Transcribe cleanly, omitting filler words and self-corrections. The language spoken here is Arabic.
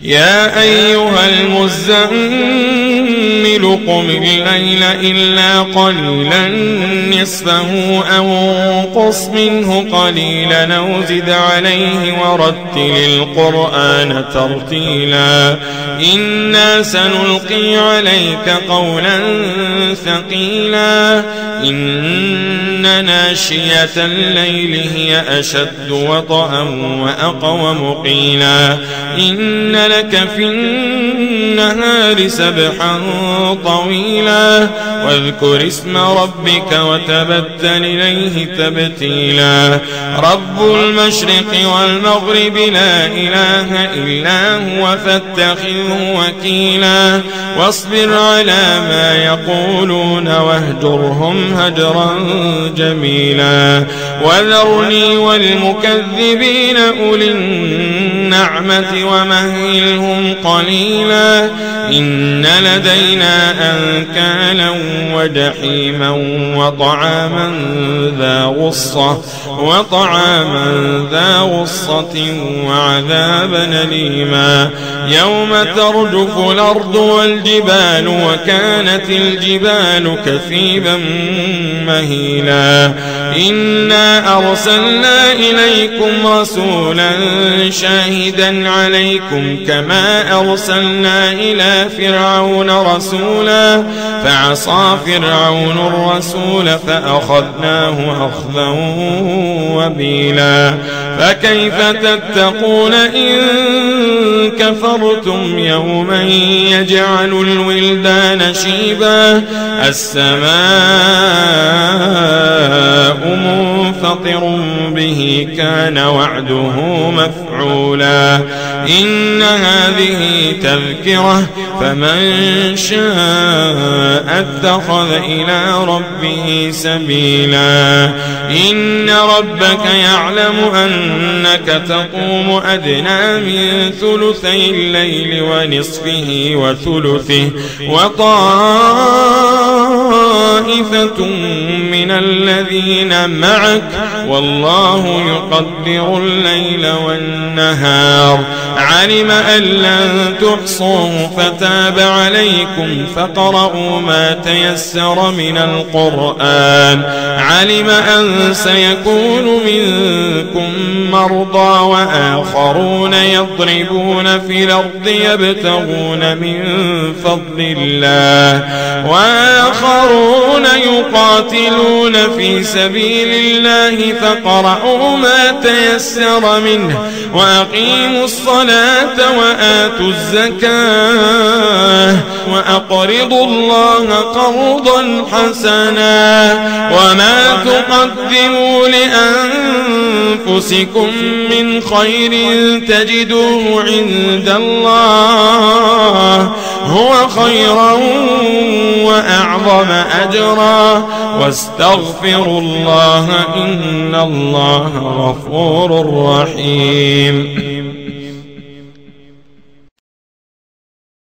يا أيها المزمل قم الليل إلا قليلا نصفه أو انقص منه قليلا أو زد عليه ورتل القرآن ترتيلا إنا سنلقي عليك قولا ثقيلا إن ناشية الليل هي أشد وطئا وأقوم قيلا إن لك في النهار سبحا طويلا واذكر اسم ربك وتبتل إليه تبتيلا رب المشرق والمغرب لا إله إلا هو فاتخذه وكيلا واصبر على ما يقولون واهجرهم هجرا جميلا وذرني والمكذبين أولي النعمة ومهلهم قليلا إن لدينا أنكالا وجحيما وطعاما ذا غصة وعذابا أليما يوم ترجف الأرض والجبال وكانت الجبال كثيبا مهيلا إنا أرسلنا إليكم رسولا شاهدا عليكم كما أرسلنا إلى فرعون رسولا فعصى فرعون الرسول فأخذناه أخذا وبيلا فكيف تتقون إن كفرتم يوما يجعل الولدان شيبا السماء منفطر به كان وعده مفعولا إن هذه تذكرة فمن شاء اتخذ إلى ربه سبيلا إن ربك يعلم أنك تقوم أدنى من ثلثي الليل ونصفه وثلثه وطائفة من الذين معك والله يقدر الليل والنهار علم أن لن تحصوه فتاب عليكم فقرؤوا ما تيسر من القرآن علم أن سيكون منكم مرضى وآخرون يضربون في الأرض يبتغون من فضل الله وآخرون يقاتلون في سبيل الله فقرؤوا ما تيسر منه وأقيموا الصلاة وآتوا الزكاة وأقرضوا الله قرضا حسنا وما تقدموا لأنفسكم من خير تجدوه عند الله هو خيرا وأعظم أجرا واستغفروا الله إن الله غفور رحيم